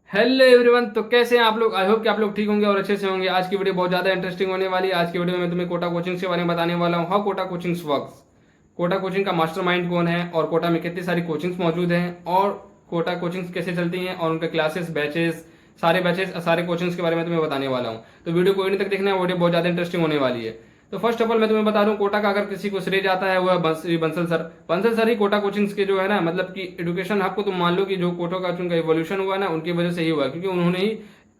Hello everyone. तो कैसे हैं आप लोग? आई होप कि आप लोग ठीक होंगे और अच्छे से होंगे। आज की वीडियो बहुत ज़्यादा इंटरेस्टिंग होने वाली है। आज की वीडियो में मैं तुम्हें कोटा कोचिंग के बारे में बताने वाला हूँ, how Kota coachings works, Kota coaching का मास्टरमाइंड कौन है और कोटा में कितनी सारी कोचिंग्स मौजूद हैं और कोटा कोचिंग्स कैसे चलती हैं और उनके क्लासेस, बैचेस, सारे बैचेस, सारे कोचिंग्स के बारे में तुम्हें बताने वाला हूँ। तो वीडियो को एंड तक देखना है, वीडियो बहुत ज़्यादा इंटरेस्टिंग होने वाली है। तो फर्स्ट ऑफ ऑल मैं तुम्हें बता दूं, कोटा का अगर किसी को श्रेय जाता है वो है श्री बंसल सर। बंसल सर ही कोटा कोचिंग्स के जो है ना, मतलब कि एजुकेशन हब को तुम मान लो कि जो कोटा का उनका इवोल्यूशन हुआ ना, उनकी वजह से ही हुआ, क्योंकि उन्होंने ही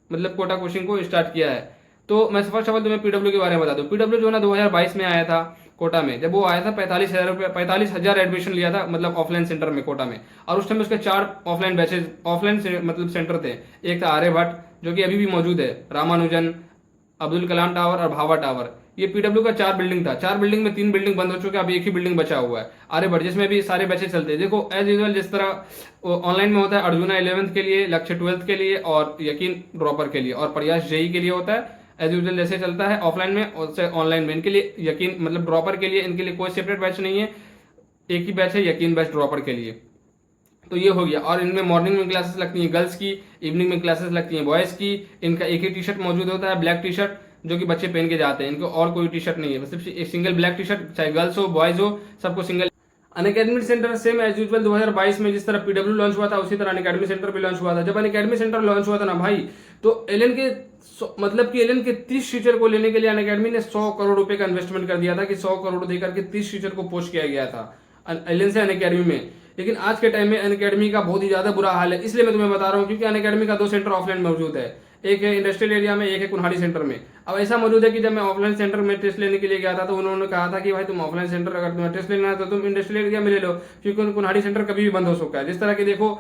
मतलब कोटा कोचिंग को स्टार्ट किया है। तो मैं फर्स्ट ऑफ ऑल तुम्हें पीडब्ल्यू के बारे में बता दूं। पीडब्ल्यू जो है ना 2022 में आया था कोटा में। जब वो आया था 45,000 एडमिशन लिया था, मतलब ऑफलाइन सेंटर में कोटा में। और उस टाइम उसके 4 ऑफलाइन बैचेज, ऑफलाइन मतलब सेंटर थे। एक था आर्यभट्ट जो कि अभी भी मौजूद है, रामानुजन, अब्दुल कलाम टावर और भाभा टावर। ये पीडब्ल्यू का 4 बिल्डिंग था। 4 बिल्डिंग में 3 बिल्डिंग बंद हो चुके हैं, अभी एक ही बिल्डिंग बचा हुआ है आर्यभट्ट, जिसमें भी सारे बैचेज चलते हैं। देखो एज यूजल जिस तरह ऑनलाइन में होता है, अर्जुना 11th के लिए, लक्ष्य 12th के लिए और यकीन ड्रॉपर के लिए और प्रयास जेई के लिए होता है। एज यूजल जैसे चलता है ऑफलाइन में उससे ऑनलाइन में। इनके लिए यकीन मतलब ड्रॉपर के लिए इनके लिए कोई सेपरेट बैच नहीं है, एक ही बैच है यकीन बैच ड्रॉपर के लिए। तो ये हो गया। और इनमें मॉर्निंग में क्लासेस लगती हैं गर्ल्स की, इवनिंग में क्लासेस लगती हैं बॉयज़ की। इनका एक ही टी शर्ट मौजूद होता है, ब्लैक टी शर्ट, जो कि बच्चे पहन के जाते हैं। इनको और कोई टी शर्ट नहीं है, सिर्फ एक सिंगल ब्लैक टी शर्ट, चाहे गर्ल्स हो बॉयज़ हो, सबको single. Unacademy centre same as usual 2022 में जिस तरह पीडब्ल्यू लॉन्च हुआ था उसी तरह अनअकैडमी सेंटर भी लॉन्च हुआ था। जब अनअकैडमी सेंटर लॉन्च हुआ था ना भाई, तो एलन के मतलब कि एलन के 30 टीचर को लेने के लिए अनअकैडमी ने 100 करोड़ रुपए का इन्वेस्टमेंट कर दिया था कि 100 करोड़ देकर के 30 टीचर को पोस्ट किया गया था एलन से अनअकैडमी में। लेकिन आज के टाइम में अनअकैडमी का बहुत ही ज्यादा बुरा हाल है। इसलिए मैं तुम्हें बता रहा हूँ क्योंकि अनअकैडमी का 2 सेंटर ऑफलाइन मौजूद है, एक है इंडस्ट्रियल एरिया में, एक है कुन्हाड़ी सेंटर में। अब ऐसा मौजूद है कि जब मैं ऑफलाइन सेंटर में टेस्ट लेने के लिए गया था तो उन्होंने कहा था कि भाई तुम ऑफलाइन सेंटर अगर तुम्हें टेस्ट लेना है तो तुम इंडस्ट्रियल एरिया में ले लो, क्योंकि कुन्हाड़ी सेंटर कभी भी बंद हो सकता है। जिस तरह के देखो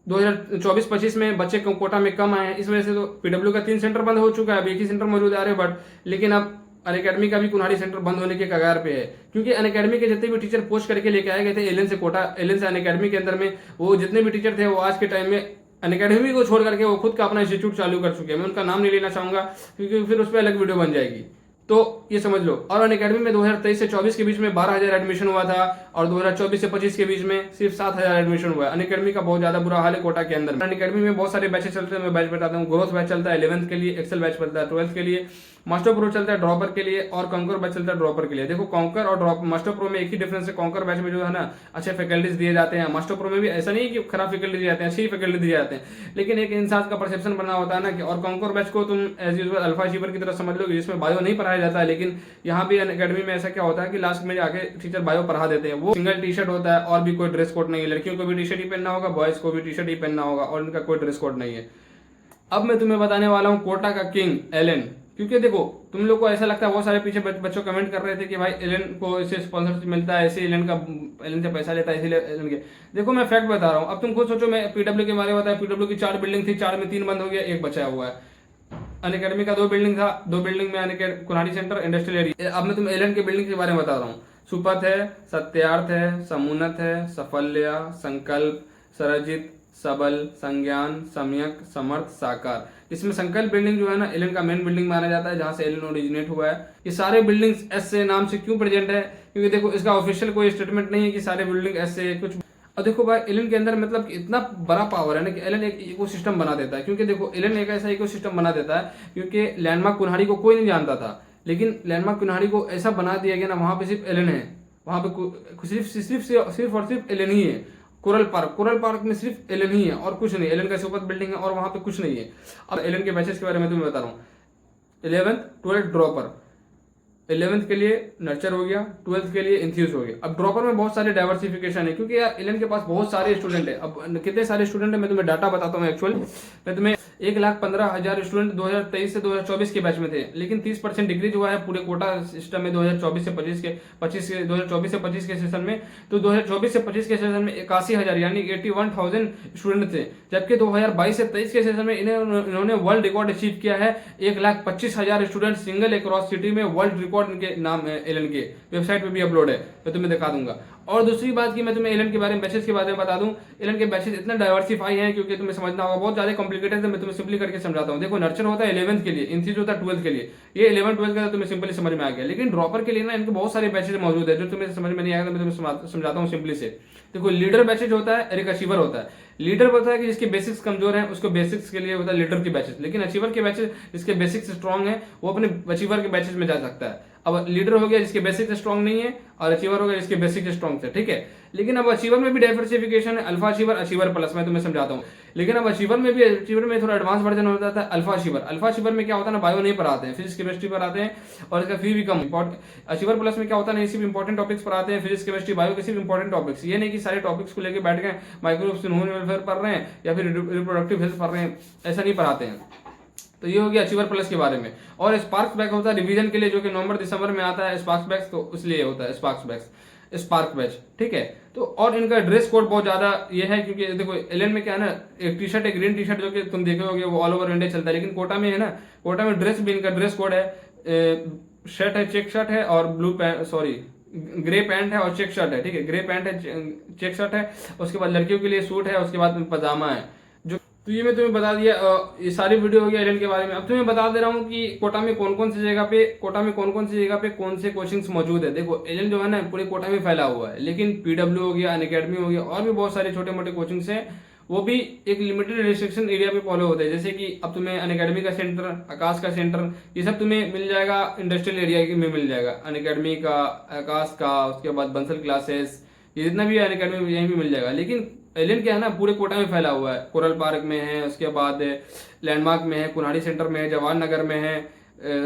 2024-25 में बच्चे कोटा में कम आए हैं, इस वजह से तो पीडब्ल्यू का 3 सेंटर बंद हो चुका है, अब एक ही सेंटर मौजूद है आर्यभट्ट। लेकिन अब अनअकैडमी का भी कुन्हाड़ी सेंटर बंद होने के कगार पे है, क्योंकि अनअकैडमी के जितने भी टीचर पोस्ट करके लेके आए गए थे एलन से कोटा, एलन से अनअकैडमी के अंदर में, वो जितने भी टीचर थे वो आज के टाइम में अनअकैडमी को छोड़ करके वो खुद का अपना इंस्टीट्यूट चालू कर चुके हैं। मैं उनका नाम नहीं लेना चाहूंगा क्योंकि फिर उस पर अलग वीडियो बन जाएगी। तो ये समझ लो। और अनअकैडमी में 2023 से 24 के बीच में 12,000 एडमिशन हुआ था और 2024 से 25 के बीच में सिर्फ 7,000 एडमिशन हुआ है। अनअकैडमी का बहुत ज्यादा बुरा हाल है कोटा के अंदर। अनअकैडमी में बहुत सारे बैचेस चलते हैं, मैं बैच बताता हूँ। ग्रोथ बैच चलता है 11th के लिए, एक्सेल बैच चलता है 12th के लिए, मास्टर प्रो चलता है ड्रॉपर के लिए और कॉन्कर बैच चलता है ड्रॉपर के लिए। देखो कॉन्कर और ड्रॉप मास्टर प्रो में एक ही डिफरेंस है, कॉन्कर बैच में जो है ना अच्छे फैकल्टीज दिए जाते हैं। मास्टर प्रो में भी ऐसा नहीं है कि खराब फैकल्टी दिए जाते हैं, अच्छी फैकल्टी दिए जाते हैं, लेकिन एक इंसान का परसेप्शन बना होता है ना कि। और कॉन्कर बैच को तुम एज यूजुअल अल्फा अचीवर की तरह समझ लो, जिसमें बायो नहीं पढ़ाया जाता है। लेकिन यहाँ भी अनअकैडमी में ऐसा क्या होता है कि लास्ट में जाके टीचर बायो पढ़ा देते हैं। वो सिंगल टी शर्ट होता है और भी कोई ड्रेस कोड नहीं है। लड़कियों को भी टी शर्ट ही पहनना होगा, बॉयज को भी टी शर्ट ही पहनना होगा और इनका कोई ड्रेस कोड नहीं है। अब मैं तुम्हें बताने वाला हूँ कोटा का किंग एलन। क्योंकि देखो तुम लोग को ऐसा लगता है, बहुत सारे पीछे बच्चों कमेंट कर रहे थे कि भाई एलन को ऐसे स्पॉन्सरशिप मिलता है, ऐसे एलन से पैसा लेता है, इसीलिए एलन के। देखो मैं फैक्ट बता रहा हूँ। अब तुम खुद सोचो, मैं पीडब्ल्यू के बारे में बताया, पीडब्ल्यू की 4 बिल्डिंग थी, 4 में 3 बंद हो गया, एक बचा हुआ है। अनअकैडमी का 2 बिल्डिंग था, 2 बिल्डिंग में कुल्हाड़ी सेंटर, इंडस्ट्रियल एरिया। अब मैं तुम्हें एलन के बिल्डिंग के बारे में बता रहा हूँ। सुपथ है, सत्यार्थ है, समुन्नत है, सफल्या, संकल्प, सरजित, सबल, संज्ञान, सम्यक, समर्थ, साकार। इसमें संकल्प बिल्डिंग जो है ना एलन का मेन बिल्डिंग माना जाता है, जहां से एलन ओरिजिनेट हुआ है। ये सारे बिल्डिंग्स एस से नाम से क्यों प्रेजेंट है, क्योंकि देखो इसका ऑफिशियल कोई स्टेटमेंट नहीं है कि सारे बिल्डिंग एस से कुछ। और देखो भाई एलन के अंदर मतलब इतना बड़ा पावर है ना कि एलन एक इकोसिस्टम बना देता है। क्योंकि देखो एलन एक ऐसा इकोसिस्टम बना देता है, क्योंकि लैंडमार्क कुल्हाड़ी को कोई नहीं जानता था, लेकिन लैंडमार्क कुल्हाड़ी को ऐसा बना दिया गया ना, वहां पे सिर्फ एलन है, वहां पे सिर्फ और सिर्फ एलन ही है। कोरल पार्क में सिर्फ एलन ही है और कुछ नहीं। एलन का सुपथ बिल्डिंग है और वहां पे कुछ नहीं है। अब एलन के बैचेस के बारे में तुम्हें बता रहा हूँ। 11th 12th ड्रॉपर, 11th के लिए नर्चर हो गया, 12th के लिए इंथ्यूज हो गया। अब ड्रॉपर में बहुत सारे डाइवर्सिफिकेशन है, क्योंकि यार एलन के पास बहुत सारे स्टूडेंट है। अब कितने सारे स्टूडेंट है मैं तुम्हें डाटा बताता हूँ। एक्चुअल मैं तुम्हें 1,15,000 स्टूडेंट 2023 से 2024 के बैच में थे, लेकिन 30% डिक्रीज हुआ है पूरे कोटा सिस्टम में 2024 से 25 के सेशन में। तो 2024 से 25 के सेशन में 81,000 यानी 81,000 स्टूडेंट थे, जबकि 2022 से 23 के सेशन में इन्होंने वर्ल्ड रिकॉर्ड अचीव किया है। 1,25,000 स्टूडेंट सिंगल अक्रॉस सिटी में वर्ल्ड रिकॉर्ड इनके नाम है, एलन के वेबसाइट पे भी अपलोड है, मैं तुम्हें दिखा दूंगा। और दूसरी बात की मैं तुम्हें एलन के बारे में बैचेस के बारे में बता दूं। एलन के बैचेस इतना डाइवर्सिफाई हैं क्योंकि तुम्हें समझना होगा, बहुत ज्यादा कॉम्प्लिकेटेड है, मैं तुम्हें सिंपली करके समझाता हूं। देखो नर्चर होता है 11th के लिए, इंथीज होता है 12th के लिए। ये 11 12 का तुम्हें सिंपली समझ में आ गया, लेकिन ड्रॉपर के लिए ना इनके बहुत सारे बैचेस मौजूद है जो तुम्हें समझ में नहीं आएगा, तो मैं तुम्हें समझाता हूँ सिंपली से। देखो लीडर बैचेज होता है और एक अचीवर होता है। लीडर होता है कि जिसके बेसिक्स कमजोर हैं उसको बेसिक्स के लिए होता है लीडर की बैचेज, लेकिन अचीवर के बैचेज जिसके बेसिक्स स्ट्रांग है वो अपने अचीवर के बैचेज में जा सकता है। अब लीडर हो गया जिसके बेसिक स्ट्रांग नहीं है और अचीवर हो गया जिसके बेसिक स्ट्रांग है, ठीक है। लेकिन अब अचीवर में भी डाइवर्सिफिकेशन है, अल्फा अचीवर, अचीवर प्लस, मैं तुम्हें समझाता हूँ। लेकिन अब अचीवर में भी, अचीवर में थोड़ा एडवांस वर्जन हो जाता है अल्फा अचीवर। अल्फा अचीवर में क्या होता है ना, बायो नहीं पढ़ाते हैं, फिजिक्स केमिस्ट्री पर आते हैं और इसका फी भी कम। अचीवर प्लस में क्या होता है ना, इसी इंपॉर्टेंट टॉपिक्स पर आते हैं, फिजिक्स केमिस्ट्री बायो, किसी भी इंपॉर्टेंट टॉपिक्स। ये नहीं कि सारे टॉपिक्स को लेकर बैठ गए माइक्रोब्स ह्यूमन वेलफेयर पढ़ रहे हैं या फिर रिप्रोडक्टिव हेल्थ पढ़ रहे हैं, ऐसा नहीं पढ़ाते हैं। तो ये हो गया अचीवर प्लस के बारे में। और स्पार्क्स बैच होता है रिवीजन के लिए, जो कि नवंबर दिसंबर में आता है स्पार्क्स बैच, तो इसलिए होता है स्पार्क्स बैच, स्पार्क बैच, ठीक है। तो और इनका ड्रेस कोड बहुत ज्यादा ये है, क्योंकि देखो एलियन में क्या है ना, एक टी शर्ट, एक ग्रीन टी शर्ट जो कि तुम देखे होगे वो ऑल ओवर इंडिया चलता है, लेकिन कोटा में है ना, कोटा में ड्रेस भी इनका ड्रेस कोड है, शर्ट है, चेक शर्ट है और blue pant, sorry grey pant है और चेक शर्ट है, ठीक है। ग्रे पैंट है, चेक शर्ट है, उसके बाद लड़कियों के लिए सूट है, उसके बाद पजामा है। तो ये मैं तुम्हें बता दिया, ये सारी वीडियो हो गया एलियन के बारे में। अब तुम्हें बता दे रहा हूँ कि कोटा में कौन कौन सी जगह पे कौन से कोचिंग्स मौजूद है। देखो एलियन जो है ना पूरे कोटा में फैला हुआ है, लेकिन पीडब्ल्यू हो गया, अनअकैडमी हो गया और भी बहुत सारे छोटे मोटे कोचिंग्स हैं, वो भी एक लिमिटेड रिस्ट्रिक्शन एरिया पे फॉलो होते हैं। जैसे कि अब तुम्हें अनअकैडमी का सेंटर, आकाश का सेंटर, ये सब तुम्हें मिल जाएगा इंडस्ट्रियल एरिया में मिल जाएगा, अनअकैडमी का, आकाश का, उसके बाद बंसल क्लासेस, ये जितना भी अनअकैडमी यहीं भी मिल जाएगा। लेकिन एलियन क्या है ना पूरे कोटा में फैला हुआ है, कोरल पार्क में है, उसके बाद लैंडमार्क में है, कुन्हाड़ी सेंटर में है, जवाहर नगर में है,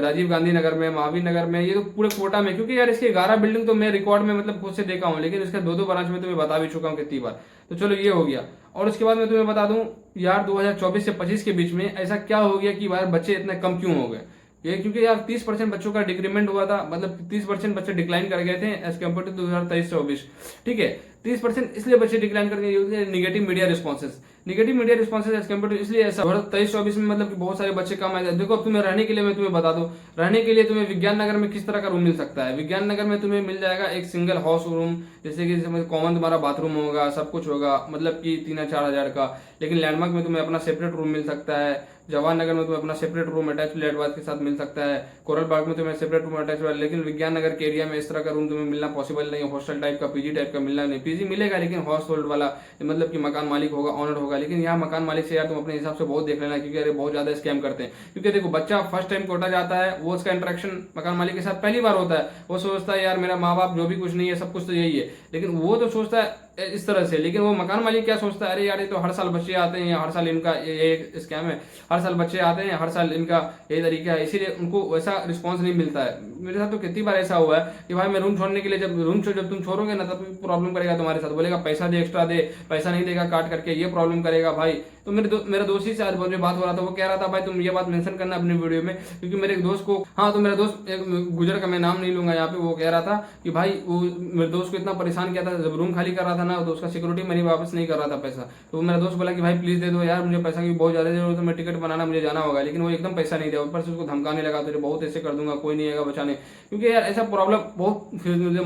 राजीव गांधी नगर में, महावीर नगर में, ये तो पूरे कोटा में। क्योंकि यार इसके 11 बिल्डिंग तो मैं रिकॉर्ड में मतलब खुद से देखा हूँ, लेकिन इसका 2-2 ब्रांच में तुम्हें बता भी चुका हूँ कितनी बार। तो चलो ये हो गया। और उसके बाद मैं तुम्हें बता दूं यार 2024 से 25 के बीच में ऐसा क्या हो गया कि यार बच्चे इतने कम क्यों हो गए। ये क्योंकि यार 30% बच्चों का डिक्रीमेंट हुआ था, मतलब 30% बच्चे डिक्लाइन कर गए थे एज कम्पेयर टू 2023-24, ठीक है। 30% इसलिए बच्चे डिक्लाइन कर गए, negative media responses as compare to, इसलिए ऐसा 2023-24 में मतलब कि बहुत सारे बच्चे कम आए। देखो अब तुम्हें रहने के लिए मैं तुम्हें बता दूं, रहने के लिए तुम्हें विज्ञान नगर में किस तरह का रूम मिल सकता है। विज्ञान नगर में तुम्हें मिल जाएगा एक सिंगल हाउस रूम, जैसे कि कॉमन तुम्हारा बाथरूम होगा, सब कुछ होगा, मतलब कि 3-4 हजार का। लेकिन लैंडमार्क में तुम्हें अपना सेपरेट रूम मिल सकता है, जवाहर नगर में तुम्हें अपना सेपरेट रूम अटैच फ्लैट वाथ के साथ मिल सकता है, कोरल पार्क में तुम्हें सेपरेट रूम अटैच। लेकिन विज्ञान नगर के एरिया में इस तरह का रूम तुम्हें मिलना पॉसिबल नहीं है, हॉस्टल टाइप का, पीजी टाइप का मिलना नहीं। पीजी मिलेगा लेकिन हाउस होल्ड वाला, मतलब कि मकान मालिक होगा, ऑनर होगा। लेकिन यहाँ मकान मालिक से यार तुम अपने हिसाब से बहुत देख लेना, क्योंकि अरे बहुत ज्यादा स्कैम करते हैं। क्योंकि देखो बच्चा फर्स्ट टाइम कोटा जाता है, वो उसका इंटरेक्शन मकान मालिक के साथ पहली बार होता है, वो सोचता है यार मेरा माँ बाप जो भी कुछ नहीं है सब कुछ तो यही है, लेकिन वो तो सोचता है इस तरह से। लेकिन वो मकान मालिक क्या सोचता है, अरे यार ये तो हर साल बच्चे आते हैं, हर साल इनका ये स्कैम है, हर साल बच्चे आते हैं, हर साल इनका यही तरीका है, इसीलिए उनको वैसा रिस्पांस नहीं मिलता है। मेरे साथ तो कितनी बार ऐसा हुआ है कि भाई मैं रूम छोड़ने के लिए, जब तुम छोड़ोगे ना तब प्रॉब्लम करेगा तुम्हारे साथ, बोलेगा पैसा दे, एक्स्ट्रा दे, पैसा नहीं देगा काट करके, ये प्रॉब्लम करेगा भाई। तो मेरे दोस्त ही से आज मुझे बात हो रहा था, वो कह रहा था भाई तुम ये बात मेंशन करना अपनी वीडियो में, क्योंकि मेरे एक दोस्त को, हाँ तो मेरा दोस्त गुजर का मैं नाम नहीं लूंगा यहाँ पे, वो कह रहा था कि भाई वो मेरे दोस्त को इतना परेशान किया था, जब रूम खाली कर रहा था ना तो उसका सिक्योरिटी मनी वापस नहीं कर रहा था पैसा। तो मेरा दोस्त बोला कि भाई प्लीज दे दो यार, मुझे पैसा की बहुत ज्यादा जरूरत है, मैं टिकट बनाना मुझे जाना होगा। लेकिन वो एकदम पैसा नहीं दिया, ऊपर से उसको धमकाने लगा, तुझे बहुत ऐसे कर दूंगा, कोई नहीं आएगा बचाने। क्योंकि यार ऐसा प्रॉब्लम बहुत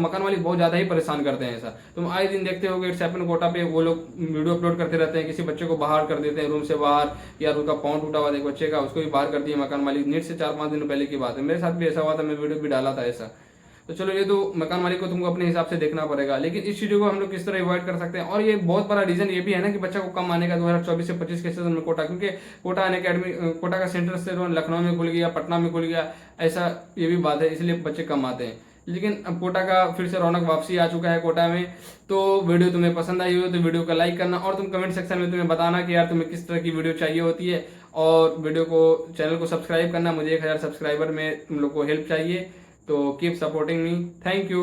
मकान मालिक बहुत ज्यादा ही परेशान करते हैं। ऐसा तुम आए दिन देखते हो, इट्स हैपन कोटा पे वो लोग वीडियो अपलोड करते रहते हैं, किसी बच्चे को बाहर कर देते हैं रूम से बाहर, यार उसका पाँव टूटा हुआ एक बच्चे का, उसको भी बाहर कर दिया मकान मालिक। नीट से 4-5 दिन पहले की बात है, मेरे साथ भी ऐसा हुआ था, मैं वीडियो भी डाला था ऐसा। तो चलो ये तो मकान मालिक को तुमको अपने हिसाब से देखना पड़ेगा, लेकिन इस चीजों को हम लोग किस तरह अवॉइड कर सकते हैं। और ये बहुत बड़ा रीजन ये भी है ना कि बच्चा को कम आने का 2024 से 25 के सीजन में कोटा, क्योंकि कोटा अनअकैडमी, कोटा का सेंटर से लखनऊ में खुल गया, पटना में खुल गया, ऐसा ये भी बात है, इसलिए बच्चे कम आते हैं। लेकिन अब कोटा का फिर से रौनक वापसी आ चुका है कोटा में। तो वीडियो तुम्हें पसंद आई हो तो वीडियो को लाइक करना, और तुम कमेंट सेक्शन में तुम्हें बताना कि यार तुम्हें किस तरह की वीडियो चाहिए होती है। और वीडियो को, चैनल को सब्सक्राइब करना, मुझे 1000 सब्सक्राइबर में तुम लोग को हेल्प चाहिए। तो keep supporting me, thank you.